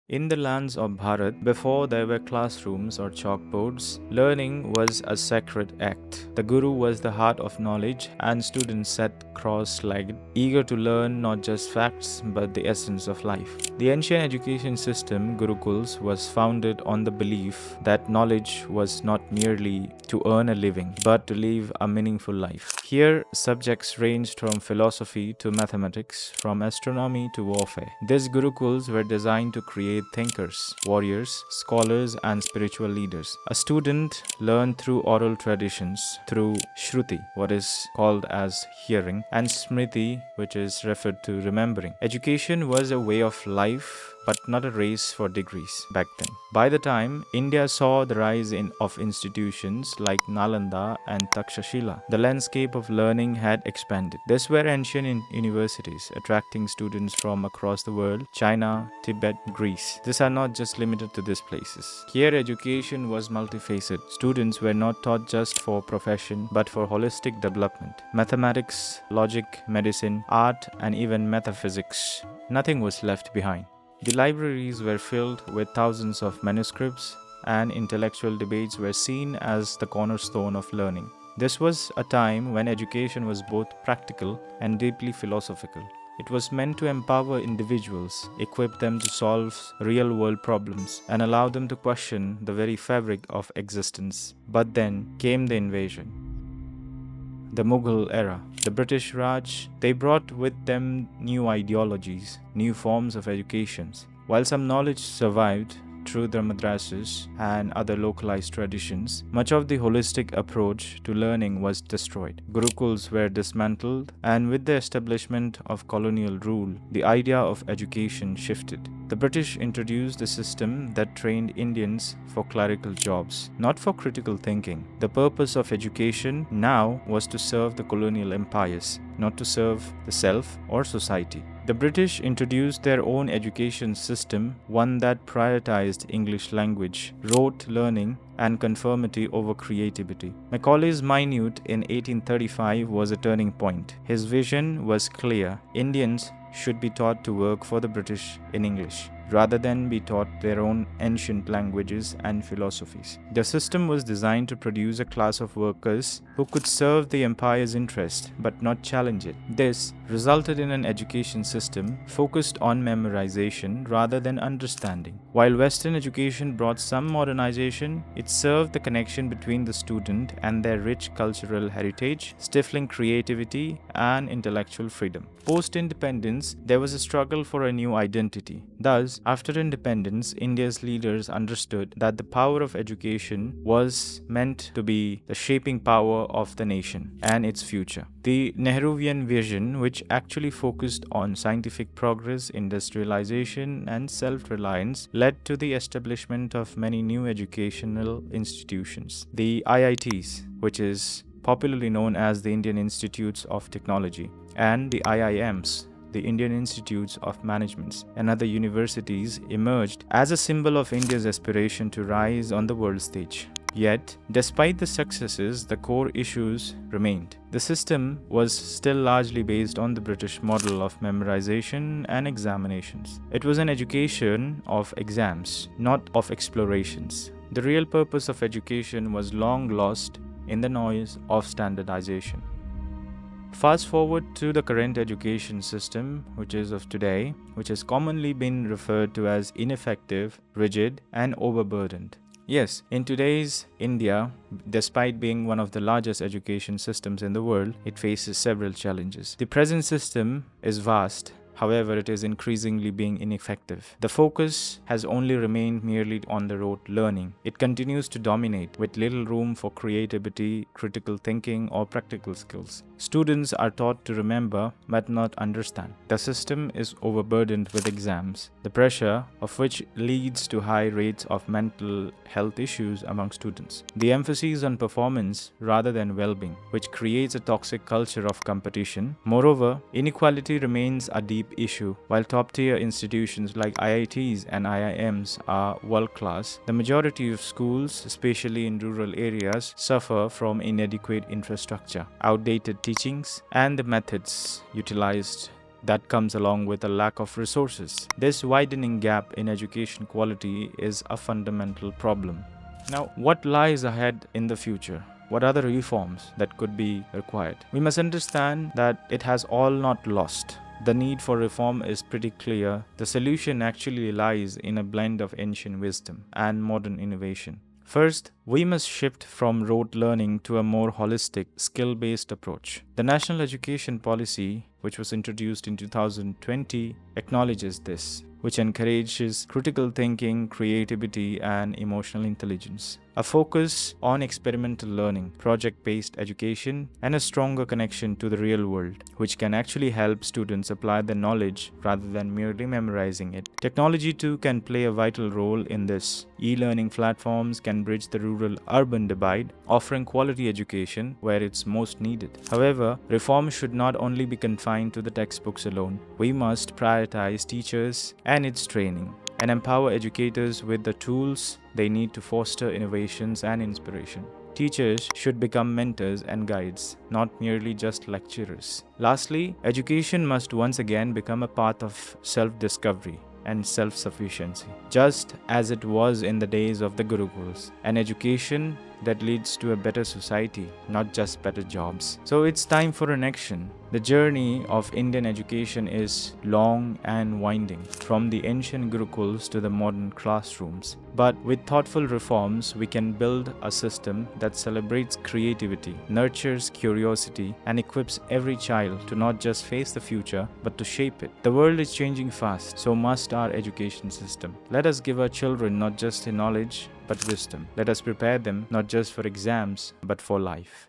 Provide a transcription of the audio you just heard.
In the lands of Bharat, before there were classrooms or chalkboards, learning was a sacred act. The Guru was the heart of knowledge, and students sat cross legged, eager to learn not just facts but the essence of life. The ancient education system, Gurukuls, was founded on the belief that knowledge was not merely to earn a living but to live a meaningful life. Here, subjects ranged from philosophy to mathematics, from astronomy to warfare. These Gurukuls were designed to create thinkers, warriors, scholars, and spiritual leaders. A student learned through oral traditions, through Shruti, what is called as hearing, and Smriti, which is referred to remembering. Education was a way of life, but not a race for degrees back then. By the time India saw the rise of institutions like Nalanda and Takshashila, the landscape of learning had expanded. These were ancient universities, attracting students from across the world: China, Tibet, Greece. These are not just limited to these places. Here, education was multifaceted. Students were not taught just for profession, but for holistic development. Mathematics, logic, medicine, art, and even metaphysics. Nothing was left behind. The libraries were filled with thousands of manuscripts, and intellectual debates were seen as the cornerstone of learning. This was a time when education was both practical and deeply philosophical. It was meant to empower individuals, equip them to solve real-world problems, and allow them to question the very fabric of existence. But then came the invasion. The Mughal era. The British Raj, they brought with them new ideologies, new forms of educations. While some knowledge survived through the madrasas and other localized traditions, much of the holistic approach to learning was destroyed. Gurukuls were dismantled, and with the establishment of colonial rule, the idea of education shifted. The British introduced a system that trained Indians for clerical jobs, not for critical thinking. The purpose of education now was to serve the colonial empires, not to serve the self or society. The British introduced their own education system, one that prioritized English language, rote learning, and conformity over creativity. Macaulay's Minute in 1835 was a turning point. His vision was clear: Indians should be taught to work for the British in English, rather than be taught their own ancient languages and philosophies. The system was designed to produce a class of workers who could serve the empire's interest but not challenge it. This resulted in an education system focused on memorization rather than understanding. While Western education brought some modernization, it served the connection between the student and their rich cultural heritage, stifling creativity and intellectual freedom. Post-independence, there was a struggle for a new identity. Thus, after independence, India's leaders understood that the power of education was meant to be the shaping power of the nation and its future. The Nehruvian vision, which actually focused on scientific progress, industrialization, and self-reliance, led to the establishment of many new educational institutions. The IITs, which is popularly known as the Indian Institutes of Technology, and the IIMs, the Indian Institutes of Management, and other universities emerged as a symbol of India's aspiration to rise on the world stage. Yet, despite the successes, the core issues remained. The system was still largely based on the British model of memorization and examinations. It was an education of exams, not of explorations. The real purpose of education was long lost in the noise of standardization. Fast forward to the current education system, which is of today, which has commonly been referred to as ineffective, rigid, and overburdened. Yes, in today's India, despite being one of the largest education systems in the world, it faces several challenges. The present system is vast. However, it is increasingly being ineffective. The focus has only remained merely on the rote learning. It continues to dominate, with little room for creativity, critical thinking, or practical skills. Students are taught to remember but not understand. The system is overburdened with exams, the pressure of which leads to high rates of mental health issues among students. The emphasis on performance rather than well-being, which creates a toxic culture of competition. Moreover, inequality remains a deep issue. While top-tier institutions like IITs and IIMs are world-class, the majority of schools, especially in rural areas, suffer from inadequate infrastructure, outdated teachings, and the methods utilized that comes along with a lack of resources. This widening gap in education quality is a fundamental problem. Now, what lies ahead in the future? What are the reforms that could be required? We must understand that it has all not lost. The need for reform is pretty clear. The solution actually lies in a blend of ancient wisdom and modern innovation. First, we must shift from rote learning to a more holistic, skill-based approach. The National Education Policy, which was introduced in 2020, acknowledges this, which encourages critical thinking, creativity, and emotional intelligence. A focus on experimental learning, project-based education, and a stronger connection to the real world, which can actually help students apply their knowledge rather than merely memorizing it. Technology too can play a vital role in this. E-learning platforms can bridge the rural-urban divide, offering quality education where it's most needed. However, reform should not only be confined to the textbooks alone. We must prioritize teachers and its training, and empower educators with the tools they need to foster innovations and inspiration. Teachers should become mentors and guides, not merely just lecturers. Lastly, education must once again become a path of self-discovery and self-sufficiency, just as it was in the days of the Gurukuls. An education that leads to a better society, not just better jobs. So it's time for an action. The journey of Indian education is long and winding, from the ancient Gurukuls to the modern classrooms. But with thoughtful reforms, we can build a system that celebrates creativity, nurtures curiosity, and equips every child to not just face the future, but to shape it. The world is changing fast, so must our education system. Let us give our children not just knowledge, but wisdom. Let us prepare them not just for exams, but for life.